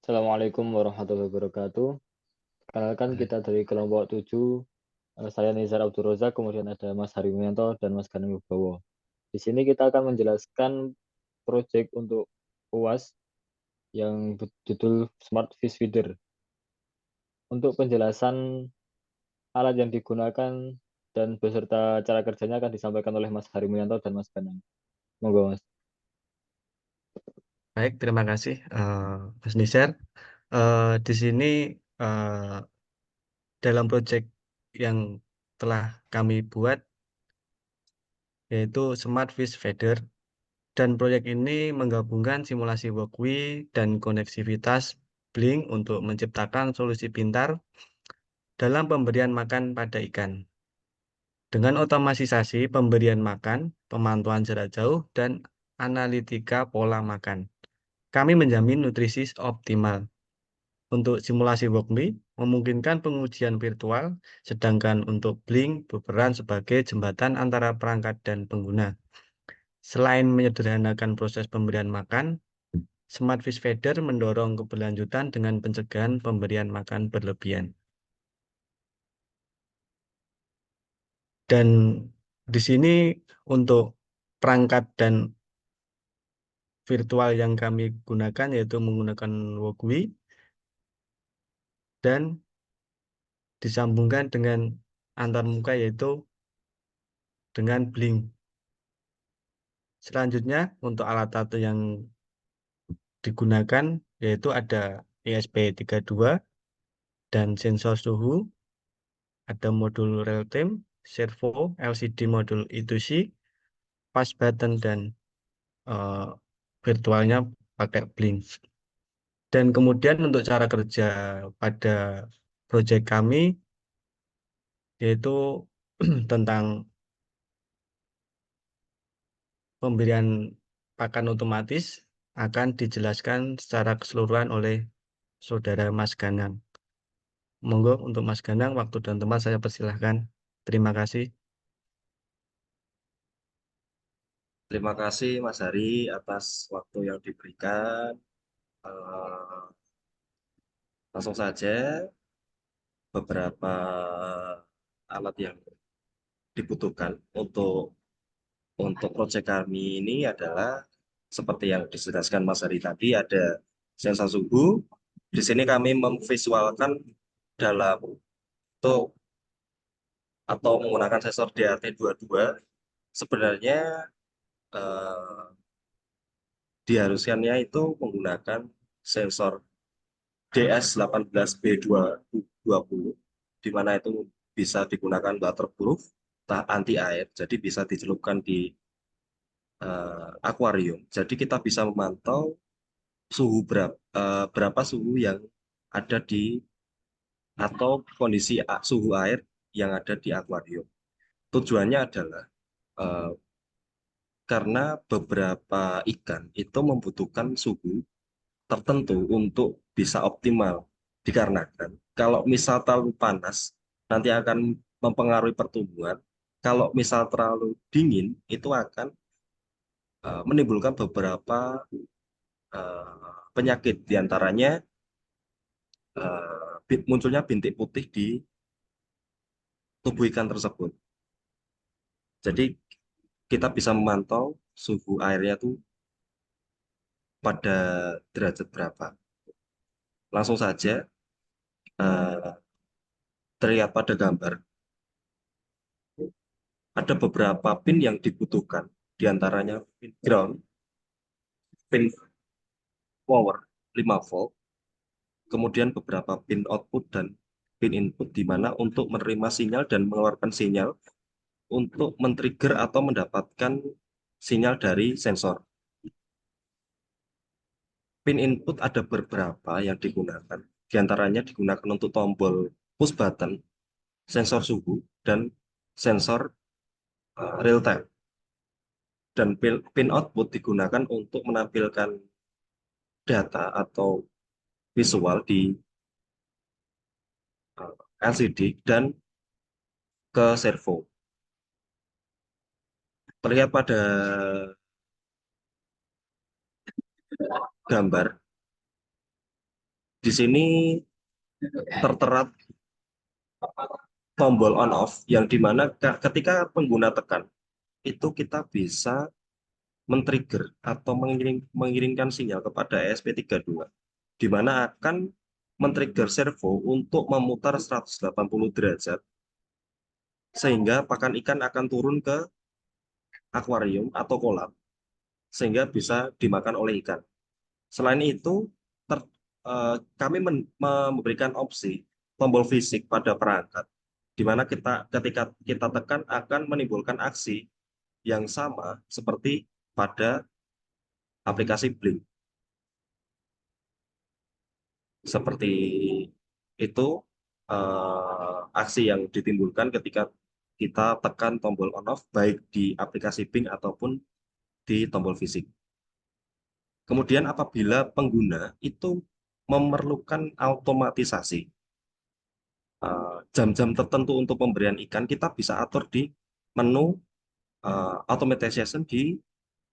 Assalamualaikum warahmatullahi wabarakatuh. Perkenalkan kita dari kelompok 7, saya Nizar Abdul Razak, kemudian ada Mas Harimanto dan Mas Gani Wibowo. Di sini kita akan menjelaskan proyek untuk UAS yang berjudul Smart Fish Feeder. Untuk penjelasan alat yang digunakan dan beserta cara kerjanya akan disampaikan oleh Mas Harimanto dan Mas Ganang. Monggo, Mas. Baik, terima kasih Mas Nizar. Di sini eh, dalam proyek yang telah kami buat yaitu Smart Fish Feeder dan proyek ini menggabungkan simulasi walkway dan konektivitas Blink untuk menciptakan solusi pintar dalam pemberian makan pada ikan. Dengan otomatisasi pemberian makan, pemantauan jarak jauh, dan analitika pola makan, kami menjamin nutrisi optimal. Untuk simulasi WalkMe, memungkinkan pengujian virtual, sedangkan untuk Blink berperan sebagai jembatan antara perangkat dan pengguna. Selain menyederhanakan proses pemberian makan, Smart Fish Feeder mendorong keberlanjutan dengan pencegahan pemberian makan berlebihan. Dan di sini untuk perangkat dan virtual yang kami gunakan yaitu menggunakan WalkMe dan disambungkan dengan antarmuka yaitu dengan Blink. Selanjutnya, untuk alat satu yang digunakan yaitu ada ESP32 dan sensor suhu, ada modul real time, servo, LCD modul I2C, fast button dan eh, virtualnya pakai Blink. Dan kemudian untuk cara kerja pada proyek kami yaitu tentang pemberian pakan otomatis akan dijelaskan secara keseluruhan oleh Saudara Mas Ganang. Monggo untuk Mas Ganang, waktu dan tempat saya persilahkan. Terima kasih. Terima kasih Mas Hari atas waktu yang diberikan. Eh, Langsung saja beberapa alat yang dibutuhkan untuk proyek kami ini adalah seperti yang dijelaskan Mas Hari tadi, ada sensor suhu. Di sini kami memvisualkan dalam bentuk atau menggunakan sensor DRT22. Sebenarnya eh, diharuskannya itu menggunakan sensor DS18B220, di mana itu bisa digunakan waterproof, anti air, jadi bisa dicelupkan di akuarium. Jadi kita bisa memantau berapa suhu yang ada di atau kondisi suhu air yang ada di akuarium. Tujuannya adalah eh, karena beberapa ikan itu membutuhkan suhu tertentu untuk bisa optimal. Dikarenakan kalau misal terlalu panas, nanti akan mempengaruhi pertumbuhan. Kalau misal terlalu dingin, itu akan menimbulkan beberapa penyakit, diantaranya munculnya bintik putih di tubuh ikan tersebut. Jadi kita bisa memantau suhu airnya tuh pada derajat berapa. Langsung saja eh, terlihat pada gambar, ada beberapa pin yang dibutuhkan, diantaranya pin ground, pin power 5 volt, kemudian beberapa pin output dan pin input, di mana untuk menerima sinyal dan mengeluarkan sinyal untuk men-trigger atau mendapatkan sinyal dari sensor. Pin input ada beberapa yang digunakan, diantaranya digunakan untuk tombol push button, sensor suhu, dan sensor real time. Dan pin output digunakan untuk menampilkan data atau visual di LCD dan ke servo. Terlihat pada gambar Di sini tertera tombol on off yang dimana ketika pengguna tekan itu kita bisa men-trigger atau mengirimkan sinyal kepada ESP32 di mana akan men-trigger servo untuk memutar 180 derajat sehingga pakan ikan akan turun ke akuarium atau kolam sehingga bisa dimakan oleh ikan. Selain itu, kami memberikan opsi tombol fisik pada perangkat, di mana ketika kita tekan akan menimbulkan aksi yang sama seperti pada aplikasi Blink. Seperti itu aksi yang ditimbulkan ketika kita tekan tombol on off baik di aplikasi Blink ataupun di tombol fisik. Kemudian apabila pengguna itu memerlukan automatisasi jam-jam tertentu untuk pemberian ikan, kita bisa atur di menu automatization di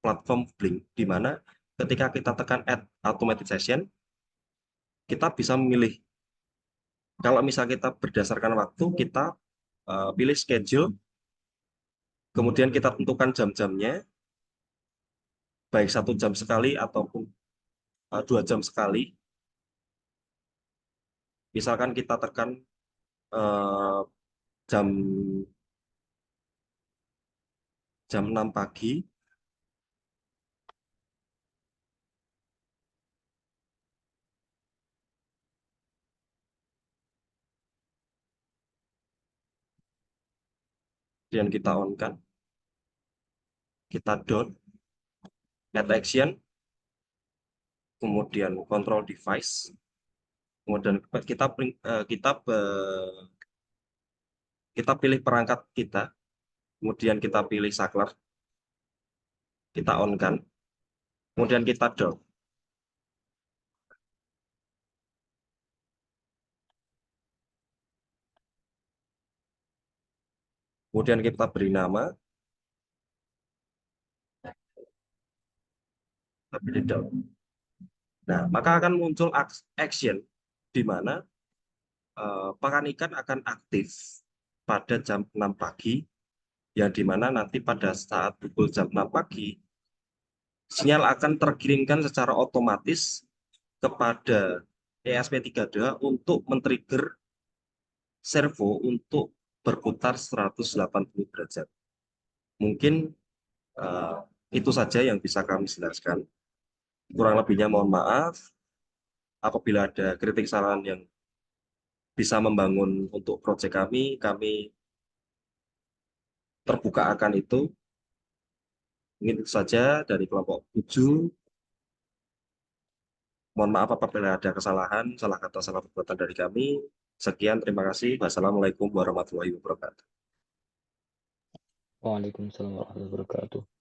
platform Blink, di mana ketika kita tekan add automatization, kita bisa memilih. Kalau misalnya kita berdasarkan waktu, kita pilih schedule, kemudian kita tentukan jam-jamnya, baik 1 jam sekali ataupun 2 jam sekali. Misalkan kita tekan jam 6 pagi, kemudian kita on-kan, kita down, add action, kemudian control device, kemudian kita pilih perangkat kita, kemudian kita pilih saklar, kita on-kan, kemudian kita down. Kemudian kita beri nama, kita pilih down. Nah, maka akan muncul action di mana pakan ikan akan aktif pada jam 6 pagi, yang dimana nanti pada saat pukul jam 6 pagi, sinyal akan terkirimkan secara otomatis kepada ESP32 untuk men-trigger servo untuk berputar 180 derajat. Mungkin itu saja yang bisa kami jelaskan. Kurang lebihnya mohon maaf. Apabila ada kritik saran yang bisa membangun untuk proyek kami terbuka akan itu. Mungkin itu saja dari kelompok 7. Mohon maaf apabila ada kesalahan, salah kata, salah perbuatan dari kami. Sekian, terima kasih. Wassalamualaikum warahmatullahi wabarakatuh. Waalaikumsalam warahmatullahi wabarakatuh.